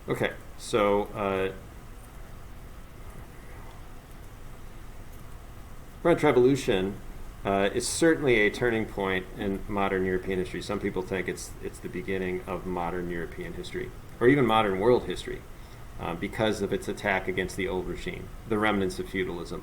Okay, so French Revolution is certainly a turning point in modern European history. Some people think it's the beginning of modern European history, or even modern world history, because of its attack against the old regime, the remnants of feudalism.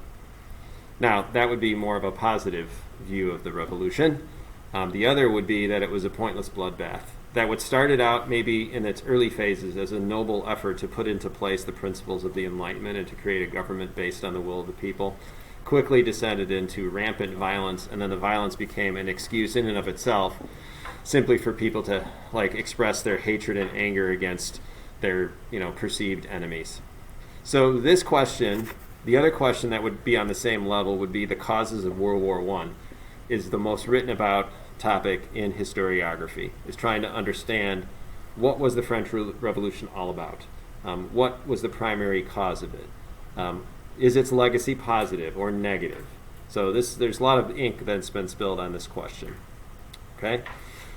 Now, that would be more of a positive view of the revolution. The other would be that it was a pointless bloodbath. That what started out maybe in its early phases as a noble effort to put into place the principles of the Enlightenment and to create a government based on the will of the people quickly descended into rampant violence, and then the violence became an excuse in and of itself simply for people to express their hatred and anger against their perceived enemies. So this question, the other question that would be on the same level would be the causes of World War I, is the most written about topic in historiography, is trying to understand what was the French Revolution all about. What was the primary cause of it? Is its legacy positive or negative? So there's a lot of ink that's been spilled on this question. Okay,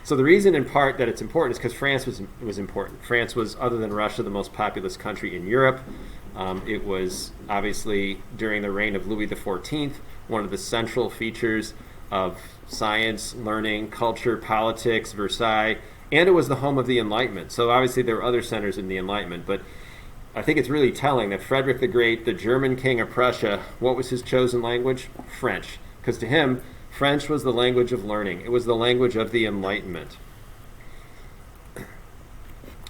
so the reason in part that it's important is because France was important. France was, other than Russia, the most populous country in Europe. It was obviously during the reign of Louis XIV one of the central features of science, learning, culture, politics, Versailles, and it was the home of the Enlightenment. So obviously there were other centers in the Enlightenment, but I think it's really telling that Frederick the Great, the German king of Prussia, what was his chosen language? French. Because to him, French was the language of learning. It was the language of the Enlightenment.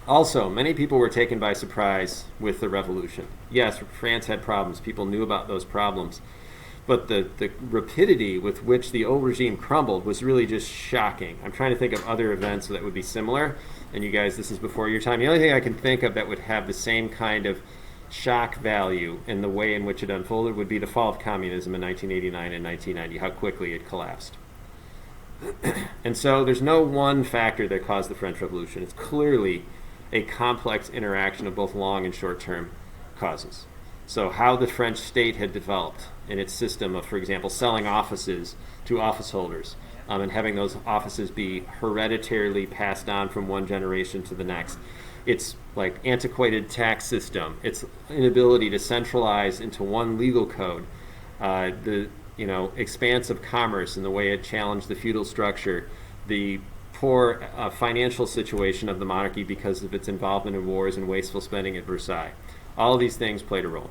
Also, many people were taken by surprise with the revolution. Yes, France had problems. People knew about those problems. But the rapidity with which the old regime crumbled was really just shocking. I'm trying to think of other events that would be similar. And you guys, this is before your time. The only thing I can think of that would have the same kind of shock value in the way in which it unfolded would be the fall of communism in 1989 and 1990, how quickly it collapsed. And so there's no one factor that caused the French Revolution. It's clearly a complex interaction of both long and short-term causes. So how the French state had developed in its system of, for example, selling offices to office holders, and having those offices be hereditarily passed on from one generation to the next. Its antiquated tax system, its inability to centralize into one legal code, the expanse of commerce and the way it challenged the feudal structure, the poor financial situation of the monarchy because of its involvement in wars and wasteful spending at Versailles. All of these things played a role.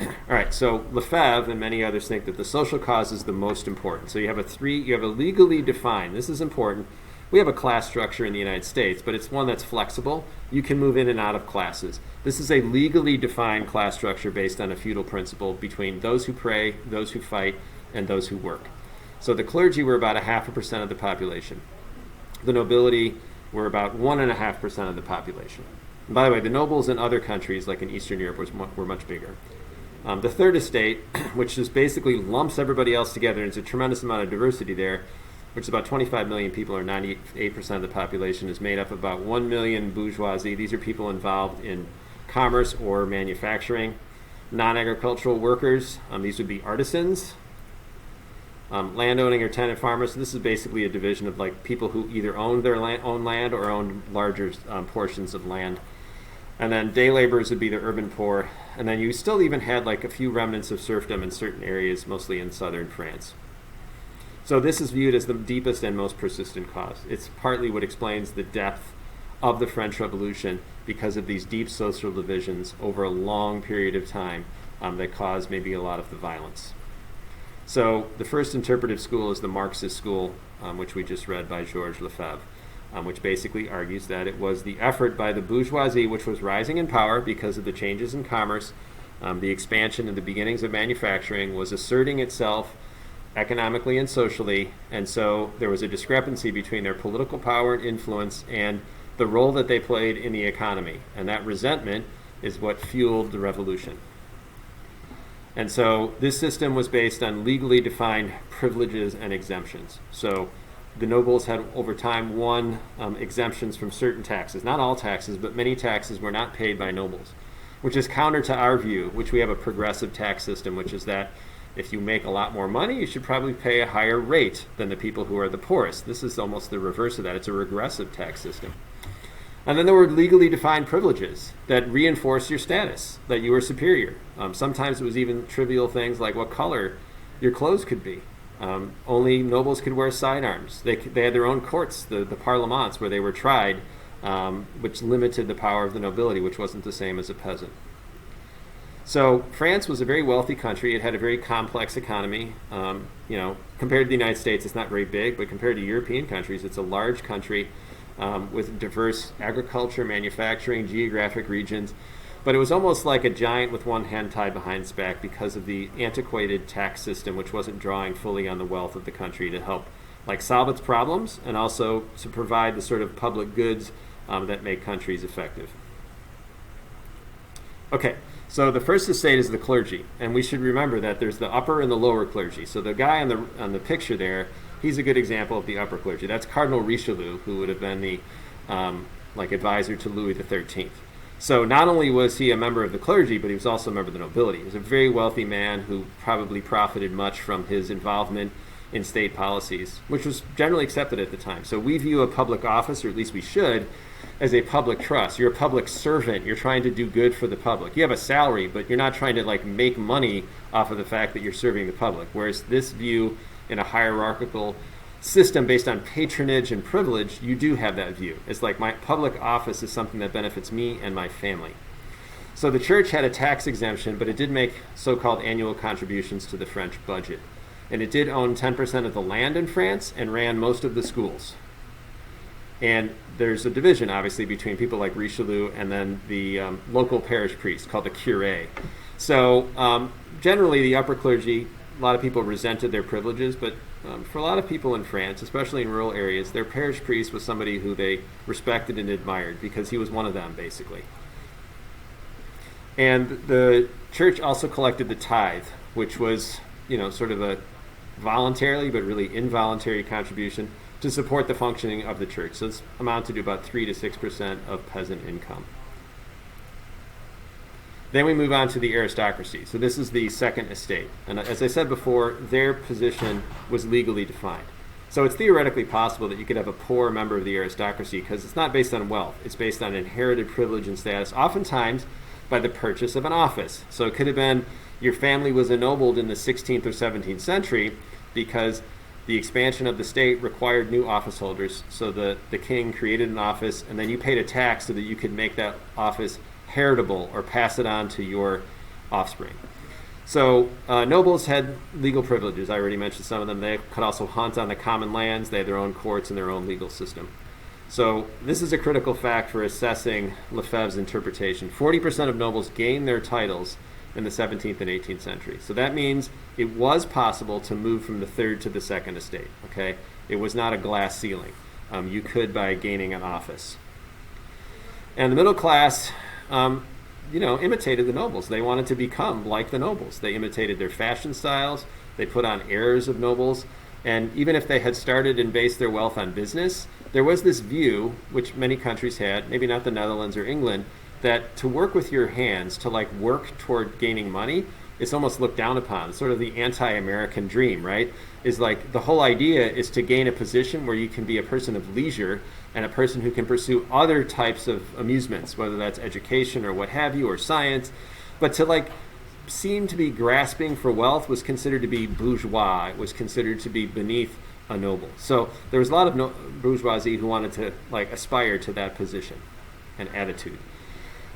All right, so Lefebvre and many others think that the social cause is the most important. So you have a legally defined, this is important. We have a class structure in the United States, but it's one that's flexible. You can move in and out of classes. This is a legally defined class structure based on a feudal principle between those who pray, those who fight, and those who work. So the clergy were about 0.5% of the population. The nobility were about 1.5% of the population. And by the way, the nobles in other countries, like in Eastern Europe, were much bigger. The third estate, which just basically lumps everybody else together, and there's a tremendous amount of diversity there, which is about 25 million people, or 98% of the population, is made up of about 1 million bourgeoisie. These are people involved in commerce or manufacturing. Non-agricultural workers, these would be artisans. Landowning or tenant farmers, so this is basically a division of people who either owned their own land or owned larger portions of land. And then day laborers would be the urban poor. And then you still even had a few remnants of serfdom in certain areas, mostly in southern France. So this is viewed as the deepest and most persistent cause. It's partly what explains the depth of the French Revolution because of these deep social divisions over a long period of time that caused maybe a lot of the violence. So the first interpretive school is the Marxist school, which we just read by Georges Lefebvre. Which basically argues that it was the effort by the bourgeoisie, which was rising in power because of the changes in commerce, the expansion and the beginnings of manufacturing, was asserting itself economically and socially, and so there was a discrepancy between their political power and influence and the role that they played in the economy, and that resentment is what fueled the revolution. And so this system was based on legally defined privileges and exemptions. So the nobles had over time won exemptions from certain taxes. Not all taxes, but many taxes were not paid by nobles, which is counter to our view, which we have a progressive tax system, which is that if you make a lot more money, you should probably pay a higher rate than the people who are the poorest. This is almost the reverse of that. It's a regressive tax system. And then there were legally defined privileges that reinforced your status, that you were superior. Sometimes it was even trivial things like what color your clothes could be. Only nobles could wear sidearms. They had their own courts, the parlements, where they were tried, which limited the power of the nobility, which wasn't the same as a peasant. So France was a very wealthy country. It had a very complex economy. Compared to the United States, it's not very big, but compared to European countries, it's a large country with diverse agriculture, manufacturing, geographic regions. But it was almost like a giant with one hand tied behind its back because of the antiquated tax system, which wasn't drawing fully on the wealth of the country to help solve its problems and also to provide the sort of public goods that make countries effective. Okay, so the first estate is the clergy, and we should remember that there's the upper and the lower clergy. So the guy on the picture there, he's a good example of the upper clergy. That's Cardinal Richelieu, who would have been the advisor to Louis XIII. So not only was he a member of the clergy, but he was also a member of the nobility. He was a very wealthy man who probably profited much from his involvement in state policies, which was generally accepted at the time. So we view a public office, or at least we should, as a public trust. You're a public servant. You're trying to do good for the public. You have a salary, but you're not trying to make money off of the fact that you're serving the public. Whereas this view in a hierarchical system based on patronage and privilege, you do have that view. It's like my public office is something that benefits me and my family. So the church had a tax exemption, but it did make so-called annual contributions to the French budget. And it did own 10% of the land in France and ran most of the schools. And there's a division, obviously, between people like Richelieu and then the local parish priest called the curé. So generally, the upper clergy, a lot of people resented their privileges, but for a lot of people in France, especially in rural areas, their parish priest was somebody who they respected and admired because he was one of them, basically. And the church also collected the tithe, which was, sort of a voluntarily but really involuntary contribution to support the functioning of the church. So it's amounted to about 3 to 6% of peasant income. Then we move on to the aristocracy. So this is the second estate. And as I said before, their position was legally defined. So it's theoretically possible that you could have a poor member of the aristocracy because it's not based on wealth. It's based on inherited privilege and status, oftentimes by the purchase of an office. So it could have been your family was ennobled in the 16th or 17th century because the expansion of the state required new office holders. So the king created an office, and then you paid a tax so that you could make that office heritable or pass it on to your offspring. So nobles had legal privileges. I already mentioned some of them. They could also hunt on the common lands. They had their own courts and their own legal system. So this is a critical fact for assessing Lefebvre's interpretation. 40% of nobles gained their titles in the 17th and 18th century. So that means it was possible to move from the third to the second estate. Okay, it was not a glass ceiling. You could by gaining an office. And the middle class imitated the nobles. They wanted to become like the nobles. They imitated their fashion styles. They put on airs of nobles. And even if they had started and based their wealth on business, there was this view, which many countries had, maybe not the Netherlands or England, that to work with your hands, to work toward gaining money, it's almost looked down upon. It's sort of the anti-American dream, right? Is the whole idea is to gain a position where you can be a person of leisure and a person who can pursue other types of amusements, whether that's education or what have you, or science. But to seem to be grasping for wealth was considered to be bourgeois. It was considered to be beneath a noble. So there was a lot of bourgeoisie who wanted to aspire to that position and attitude.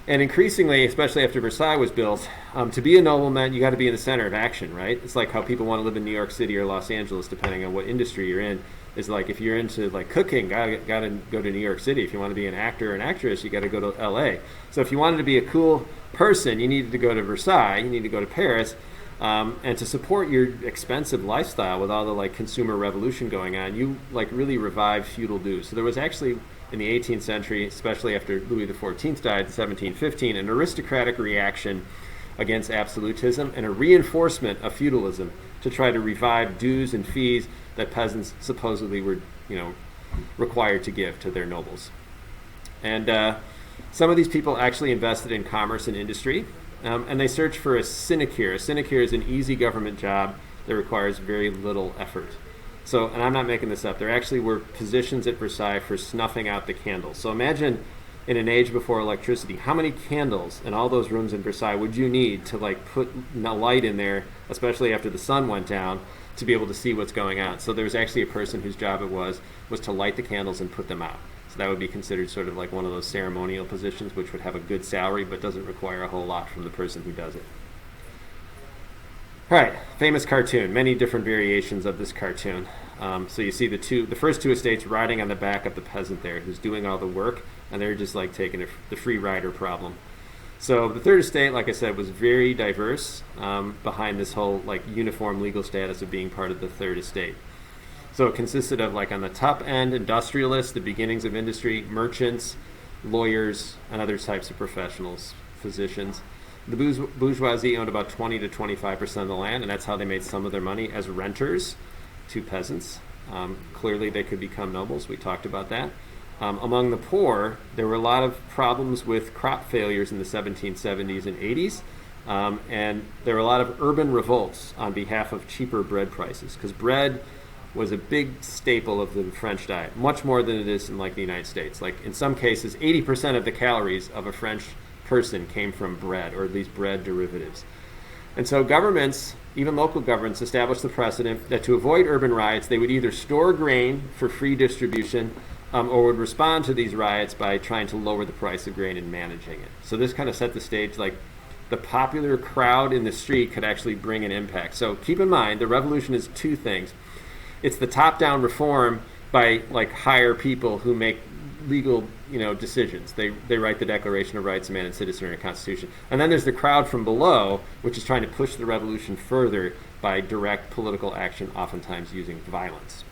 And increasingly, especially after Versailles was built, to be a nobleman, you got to be in the center of action, right? It's like how people want to live in New York City or Los Angeles, depending on what industry you're in. It's like if you're into cooking, got to go to New York City. If you want to be an actor or an actress, you got to go to L.A. So if you wanted to be a cool person, you needed to go to Versailles. You need to go to Paris. And to support your expensive lifestyle with all the consumer revolution going on, you really revived feudal dues. So there was actually in the 18th century, especially after Louis XIV died in 1715, an aristocratic reaction against absolutism and a reinforcement of feudalism to try to revive dues and fees that peasants supposedly were, required to give to their nobles. And some of these people actually invested in commerce and industry, and they searched for a sinecure. A sinecure is an easy government job that requires very little effort. So, and I'm not making this up, there actually were positions at Versailles for snuffing out the candles. So imagine in an age before electricity, how many candles in all those rooms in Versailles would you need to like put a light in there, especially after the sun went down, to be able to see what's going on? So there was actually a person whose job it was to light the candles and put them out. So that would be considered sort of like one of those ceremonial positions, which would have a good salary but doesn't require a whole lot from the person who does it. All right, famous cartoon, many different variations of this cartoon. So you see the first two estates riding on the back of the peasant there who's doing all the work, and they're just like taking the free rider problem. So the third estate, like I said, was very diverse behind this whole like uniform legal status of being part of the third estate. So it consisted of, like, on the top end, industrialists, the beginnings of industry, merchants, lawyers, and other types of professionals, physicians. The bourgeoisie owned about 20 to 25% of the land, and that's how they made some of their money as renters to peasants. Clearly, they could become nobles. We talked about that. Among the poor, there were a lot of problems with crop failures in the 1770s and 80s, and there were a lot of urban revolts on behalf of cheaper bread prices, because bread was a big staple of the French diet, much more than it is in like the United States. Like in some cases, 80% of the calories of a French person came from bread, or at least bread derivatives. And so governments, even local governments, established the precedent that to avoid urban riots, they would either store grain for free distribution or would respond to these riots by trying to lower the price of grain and managing it. So this kind of set the stage, like the popular crowd in the street could actually bring an impact. So keep in mind, the revolution is two things. It's the top-down reform by like higher people who make legal, decisions. They write the Declaration of Rights of Man and Citizen and a Constitution. And then there's the crowd from below, which is trying to push the revolution further by direct political action, oftentimes using violence.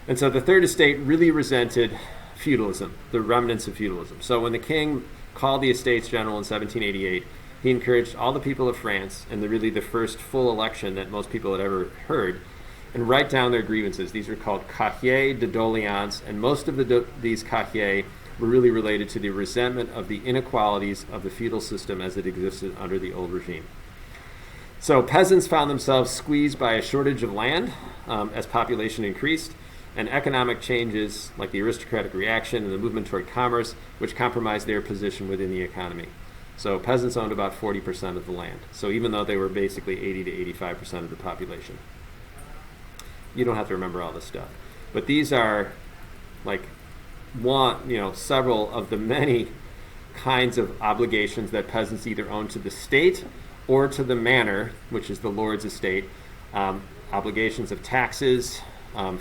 And so the Third Estate really resented feudalism, the remnants of feudalism. So when the king called the Estates General in 1788, he encouraged all the people of France, and the first full election that most people had ever heard, and write down their grievances. These are called cahiers de doléances, and most of these cahiers were really related to the resentment of the inequalities of the feudal system as it existed under the old regime. So peasants found themselves squeezed by a shortage of land as population increased, and economic changes like the aristocratic reaction and the movement toward commerce, which compromised their position within the economy. So peasants owned about 40% of the land. So even though they were basically 80 to 85% of the population. You don't have to remember all this stuff. But these are like several of the many kinds of obligations that peasants either own to the state or to the manor, which is the lord's estate. Obligations of taxes,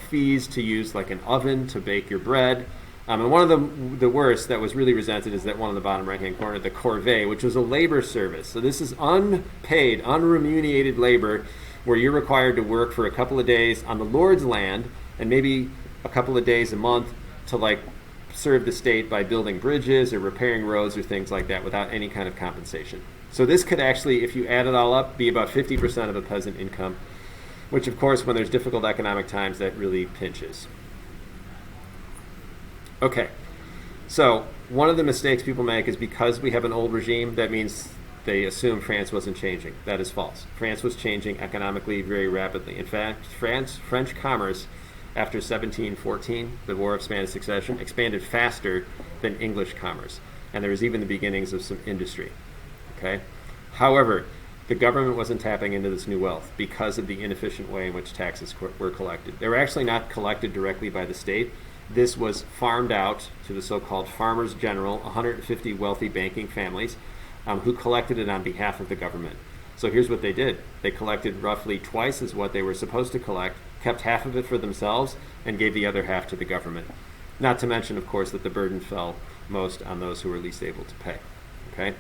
fees to use like an oven to bake your bread. And one of the worst that was really resented is that one on the bottom right-hand corner, the corvée, which was a labor service. So this is unpaid, unremunerated labor where you're required to work for a couple of days on the Lord's land and maybe a couple of days a month to like serve the state by building bridges or repairing roads or things like that without any kind of compensation. So this could actually, if you add it all up, be about 50% of a peasant income, which of course when there's difficult economic times that really pinches. Okay, so one of the mistakes people make is because we have an old regime, that means they assume France wasn't changing. That is false. France was changing economically very rapidly. In fact, French commerce after 1714, the War of Spanish Succession, expanded faster than English commerce. And there was even the beginnings of some industry. Okay? However, the government wasn't tapping into this new wealth because of the inefficient way in which taxes were collected. They were actually not collected directly by the state. This was farmed out to the so-called farmers general, 150 wealthy banking families, who collected it on behalf of the government. So here's what they did. They collected roughly twice as what they were supposed to collect, kept half of it for themselves, and gave the other half to the government. Not to mention, of course, that the burden fell most on those who were least able to pay. Okay?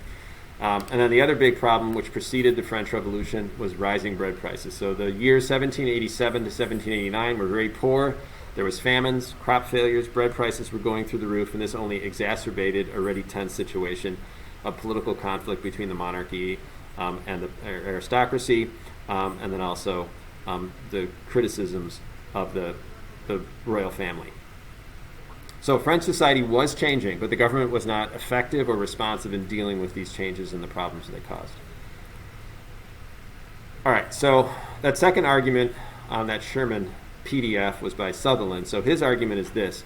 And then the other big problem which preceded the French Revolution was rising bread prices. So the years 1787 to 1789 were very poor. There was famines, crop failures, bread prices were going through the roof, and this only exacerbated a already tense situation of political conflict between the monarchy and the aristocracy, and then also the criticisms of the royal family. So French society was changing, but the government was not effective or responsive in dealing with these changes and the problems they caused. All right, so that second argument on that Sherman PDF was by Sutherland. So his argument is this.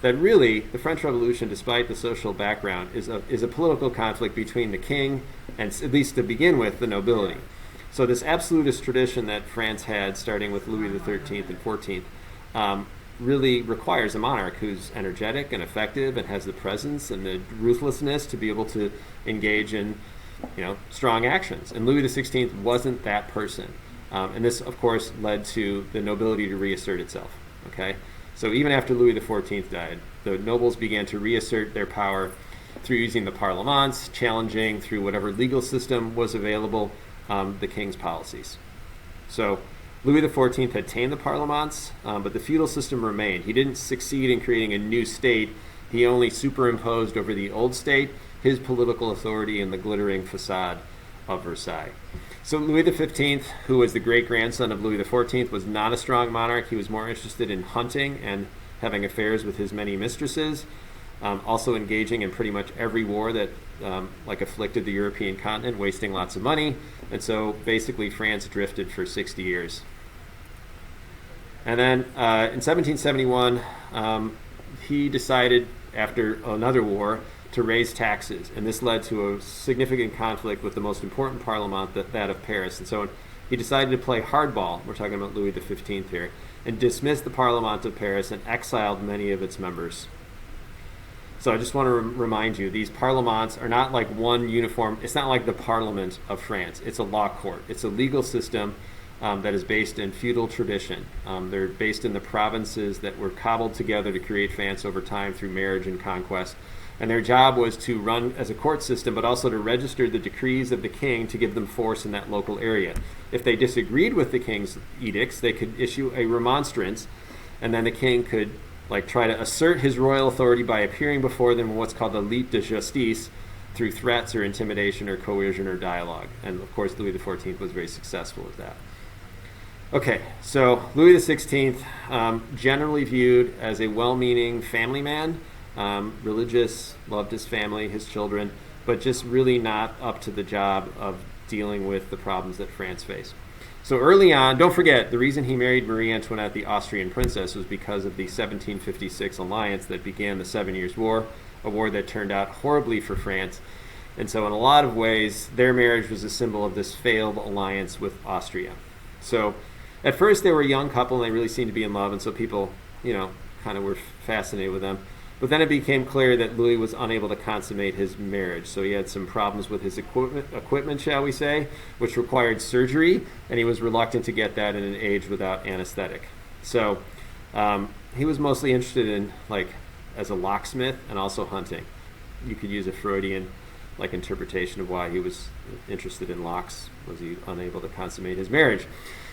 that really the French Revolution, despite the social background, is a political conflict between the king and, at least to begin with, the nobility. So this absolutist tradition that France had, starting with Louis XIII and XIV, really requires a monarch who's energetic and effective and has the presence and the ruthlessness to be able to engage in, strong actions. And Louis XVI wasn't that person. And this, of course, led to the nobility to reassert itself. Okay, so even after Louis XIV died, the nobles began to reassert their power through using the parlements, challenging through whatever legal system was available the king's policies. So Louis XIV had tamed the parlements, but the feudal system remained. He didn't succeed in creating a new state. He only superimposed over the old state his political authority in the glittering facade of Versailles. So Louis XV, who was the great-grandson of Louis XIV, was not a strong monarch. He was more interested in hunting and having affairs with his many mistresses, also engaging in pretty much every war that afflicted the European continent, wasting lots of money. And so basically France drifted for 60 years. And then in 1771, he decided, after another war, to raise taxes. And this led to a significant conflict with the most important parliament, that of Paris. And so he decided to play hardball, we're talking about Louis XV here, and dismissed the Parlement of Paris and exiled many of its members. So I just want to remind you, these parlements are not like one uniform, it's not like the Parliament of France. It's a law court. It's a legal system that is based in feudal tradition. They're based in the provinces that were cobbled together to create France over time through marriage and conquest. And their job was to run as a court system, but also to register the decrees of the king to give them force in that local area. If they disagreed with the king's edicts, they could issue a remonstrance, and then the king could try to assert his royal authority by appearing before them in what's called the lit de justice, through threats or intimidation or coercion or dialogue. And of course, Louis XIV was very successful with that. Okay, so Louis XVI, generally viewed as a well-meaning family man, religious, loved his family, his children, but just really not up to the job of dealing with the problems that France faced. So early on, don't forget, the reason he married Marie Antoinette, the Austrian princess, was because of the 1756 alliance that began the 7 Years' War, a war that turned out horribly for France. And so in a lot of ways, their marriage was a symbol of this failed alliance with Austria. So at first, they were a young couple, and they really seemed to be in love, and so people, kind of were fascinated with them. But then it became clear that Louis was unable to consummate his marriage. So he had some problems with his equipment, shall we say, which required surgery, and he was reluctant to get that in an age without anesthetic. So he was mostly interested in, as a locksmith and also hunting. You could use a Freudian, interpretation of why he was interested in locks. Was he unable to consummate his marriage?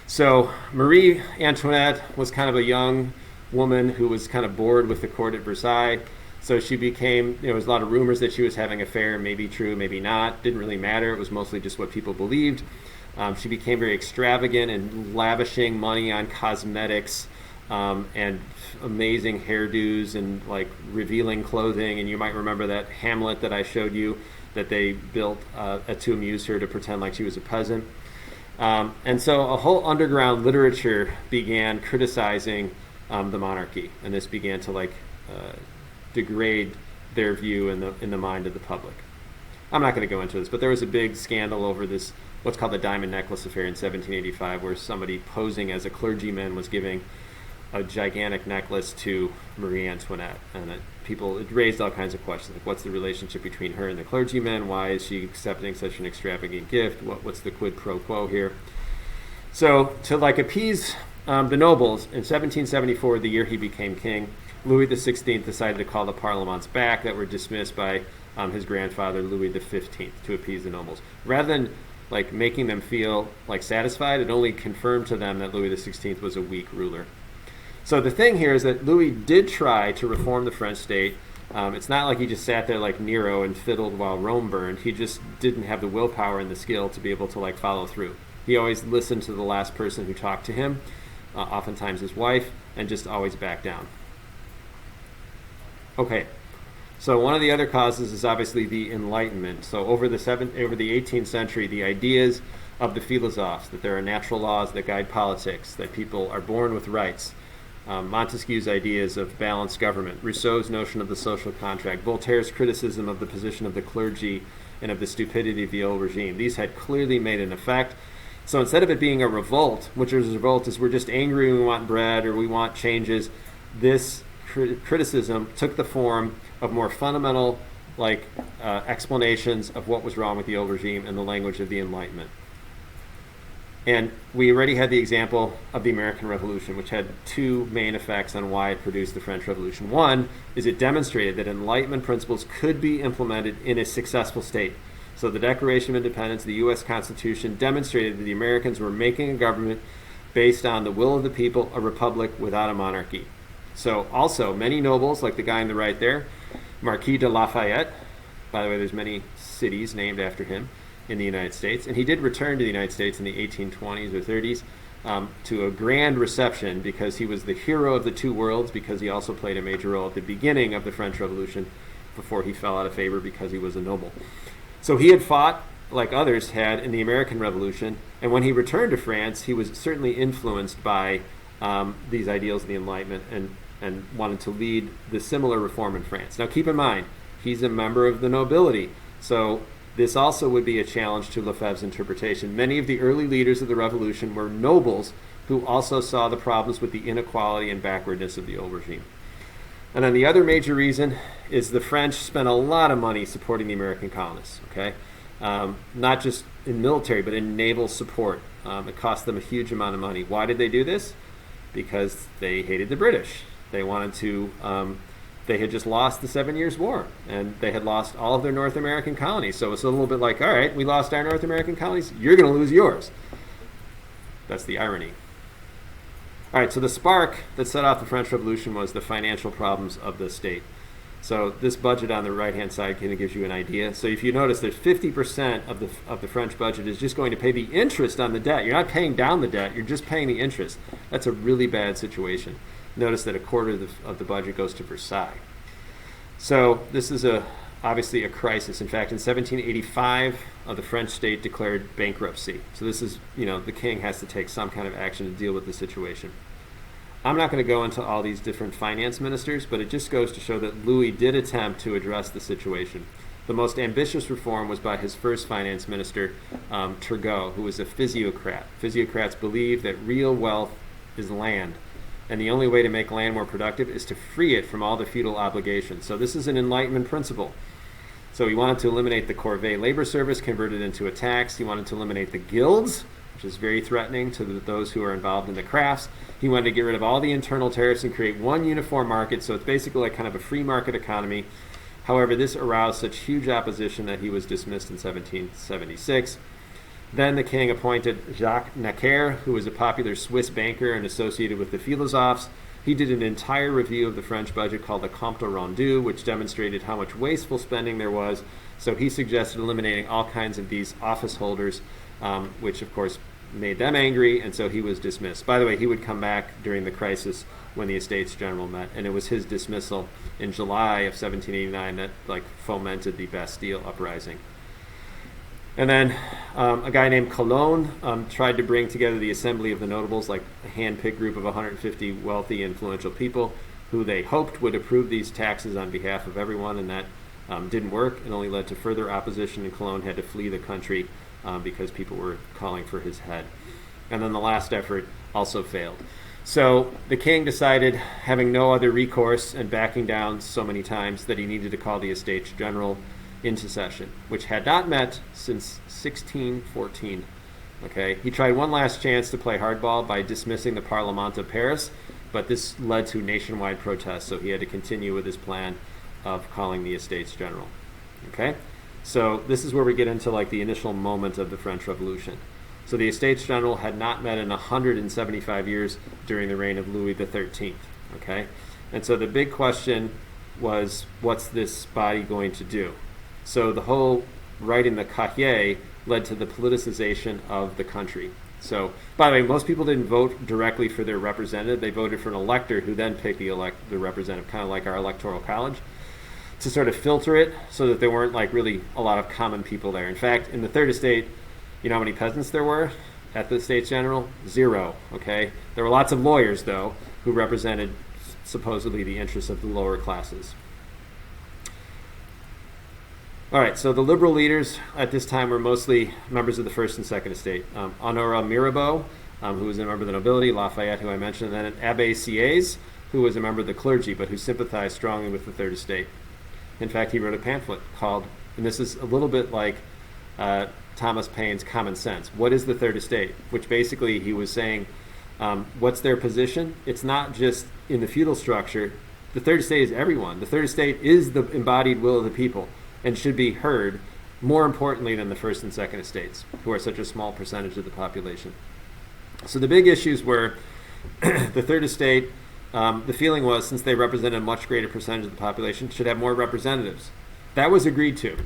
So Marie Antoinette was kind of a young woman who was kind of bored with the court at Versailles. So she became, there was a lot of rumors that she was having an affair, maybe true, maybe not. Didn't really matter. It was mostly just what people believed. She became very extravagant and lavishing money on cosmetics and amazing hairdos and revealing clothing. And you might remember that Hamlet that I showed you that they built to amuse her, to pretend like she was a peasant. And so a whole underground literature began criticizing the monarchy, and this began to degrade their view in the mind of the public. I'm not going to go into this, but there was a big scandal over this, what's called the diamond necklace affair in 1785, where somebody posing as a clergyman was giving a gigantic necklace to Marie Antoinette, and it raised all kinds of questions, like what's the relationship between her and the clergyman? Why is she accepting such an extravagant gift? What's the quid pro quo here? So to appease the nobles, in 1774, the year he became king, Louis XVI decided to call the parlements back that were dismissed by his grandfather, Louis XV, to appease the nobles. Rather than making them feel satisfied, it only confirmed to them that Louis XVI was a weak ruler. So the thing here is that Louis did try to reform the French state. It's not like he just sat there like Nero and fiddled while Rome burned. He just didn't have the willpower and the skill to be able to follow through. He always listened to the last person who talked to him, oftentimes his wife, and just always backed down. Okay, so one of the other causes is obviously the Enlightenment. So over the 18th century, the ideas of the philosophes, that there are natural laws that guide politics, that people are born with rights, Montesquieu's ideas of balanced government, Rousseau's notion of the social contract, Voltaire's criticism of the position of the clergy and of the stupidity of the old regime. These had clearly made an effect. So instead of it being a revolt, which is a revolt is we're just angry and we want bread or we want changes, this criticism took the form of more fundamental explanations of what was wrong with the old regime and the language of the Enlightenment. And we already had the example of the American Revolution, which had two main effects on why it produced the French Revolution. One is it demonstrated that Enlightenment principles could be implemented in a successful state. So the Declaration of Independence, the U.S. Constitution, demonstrated that the Americans were making a government based on the will of the people, a republic without a monarchy. So also, many nobles, like the guy on the right there, Marquis de Lafayette, by the way, there's many cities named after him in the United States, and he did return to the United States in the 1820s or 30s to a grand reception because he was the hero of the two worlds, because he also played a major role at the beginning of the French Revolution before he fell out of favor because he was a noble. So he had fought, like others had, in the American Revolution, and when he returned to France, he was certainly influenced by these ideals of the Enlightenment and wanted to lead the similar reform in France. Now keep in mind, he's a member of the nobility, so this also would be a challenge to Lefebvre's interpretation. Many of the early leaders of the revolution were nobles who also saw the problems with the inequality and backwardness of the old regime. And then the other major reason is the French spent a lot of money supporting the American colonists, okay? Not just in military, but in naval support. It cost them a huge amount of money. Why did they do this? Because they hated the British. They wanted to, they had just lost the 7 Years' War, and they had lost all of their North American colonies. So it's a little bit like, all right, we lost our North American colonies, you're going to lose yours. That's the irony. All right, so the spark that set off the French Revolution was the financial problems of the state. So this budget on the right-hand side kind of gives you an idea. So if you notice, there's 50% of the French budget is just going to pay the interest on the debt. You're not paying down the debt, you're just paying the interest. That's a really bad situation. Notice that a quarter of the budget goes to Versailles. So this is obviously a crisis. In fact, in 1785, the French state declared bankruptcy. So this is, the king has to take some kind of action to deal with the situation. I'm not going to go into all these different finance ministers, but it just goes to show that Louis did attempt to address the situation. The most ambitious reform was by his first finance minister, Turgot, who was a physiocrat. Physiocrats believe that real wealth is land, and the only way to make land more productive is to free it from all the feudal obligations. So this is an Enlightenment principle. So he wanted to eliminate the corvée labor service, convert it into a tax. He wanted to eliminate the guilds, which is very threatening to those who are involved in the crafts. He wanted to get rid of all the internal tariffs and create one uniform market, so it's basically like kind of a free market economy. However, this aroused such huge opposition that he was dismissed in 1776. Then the king appointed Jacques Necker, who was a popular Swiss banker and associated with the philosophes. He did an entire review of the French budget called the Compte Rendu, which demonstrated how much wasteful spending there was. So he suggested eliminating all kinds of these office holders, which of course made them angry, and so he was dismissed. By the way, he would come back during the crisis when the Estates General met, and it was his dismissal in July of 1789 that fomented the Bastille uprising. And then a guy named Calonne tried to bring together the Assembly of the Notables, like a hand-picked group of 150 wealthy, influential people who they hoped would approve these taxes on behalf of everyone, and that didn't work. It only led to further opposition, and Calonne had to flee the country because people were calling for his head. And then the last effort also failed. So the king decided, having no other recourse and backing down so many times, that he needed to call the Estates General into session, which had not met since 1614. Okay, he tried one last chance to play hardball by dismissing the Parlement of Paris, but this led to nationwide protests, so he had to continue with his plan of calling the Estates General. Okay, so this is where we get into the initial moment of the French Revolution. So the Estates General had not met in 175 years during the reign of Louis XIII. Okay, and so the big question was, what's this body going to do? So the whole writing the Cahiers led to the politicization of the country. So, by the way, most people didn't vote directly for their representative. They voted for an elector who then picked the representative, kind of like our electoral college, to sort of filter it so that there weren't really a lot of common people there. In fact, in the Third Estate, you know how many peasants there were? at the States General? 0. Okay, there were lots of lawyers though who represented supposedly the interests of the lower classes. All right, so the liberal leaders at this time were mostly members of the First and Second Estate. Honora Mirabeau, who was a member of the nobility, Lafayette, who I mentioned, and then Abbé Sieyès, who was a member of the clergy, but who sympathized strongly with the Third Estate. In fact, he wrote a pamphlet called, and this is a little bit like Thomas Paine's Common Sense, What is the Third Estate? Which basically he was saying, what's their position? It's not just in the feudal structure. The Third Estate is everyone. The Third Estate is the embodied will of the people and should be heard more importantly than the First and Second Estates, who are such a small percentage of the population. So the big issues were the Third Estate, the feeling was, since they represented a much greater percentage of the population, should have more representatives. That was agreed to.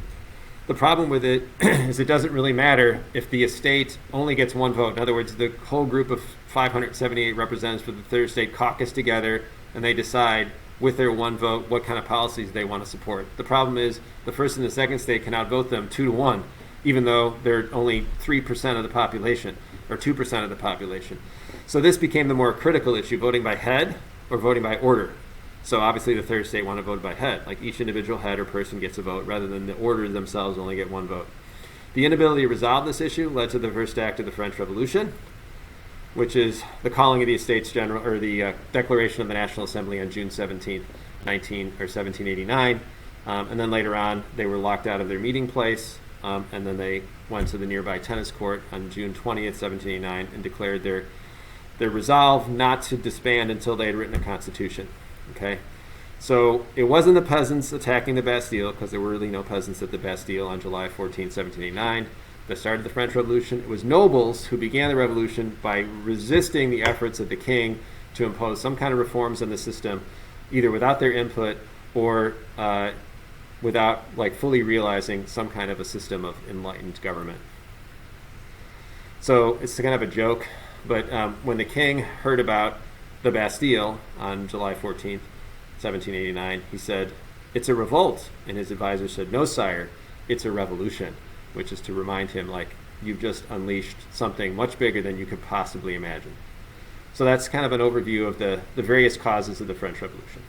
The problem with it is it doesn't really matter if the estate only gets one vote. In other words, the whole group of 578 representatives for the Third Estate caucus together and they decide with their one vote what kind of policies they want to support. The problem is the First and the Second Estate can outvote them 2-1, even though they're only 3% of the population or 2% of the population. So this became the more critical issue, voting by head or voting by order. So obviously the Third Estate wanted to vote by head, like each individual head or person gets a vote rather than the orders themselves only get one vote. The inability to resolve this issue led to the first act of the French Revolution, which is the calling of the Estates General, or the Declaration of the National Assembly on June 17th, 1789. And then later on, they were locked out of their meeting place, and then they went to the nearby tennis court on June 20th, 1789, and declared their resolve not to disband until they had written a constitution. Okay, so it wasn't the peasants attacking the Bastille, because there were really no peasants at the Bastille on July 14, 1789. That started the French Revolution. It was nobles who began the revolution by resisting the efforts of the king to impose some kind of reforms on the system, either without their input or without fully realizing some kind of a system of enlightened government. So it's kind of a joke, but when the king heard about the Bastille on July 14th, 1789, he said, "It's a revolt." And his advisor said, "No, sire, it's a revolution," which is to remind him, you've just unleashed something much bigger than you could possibly imagine. So that's kind of an overview of the various causes of the French Revolution.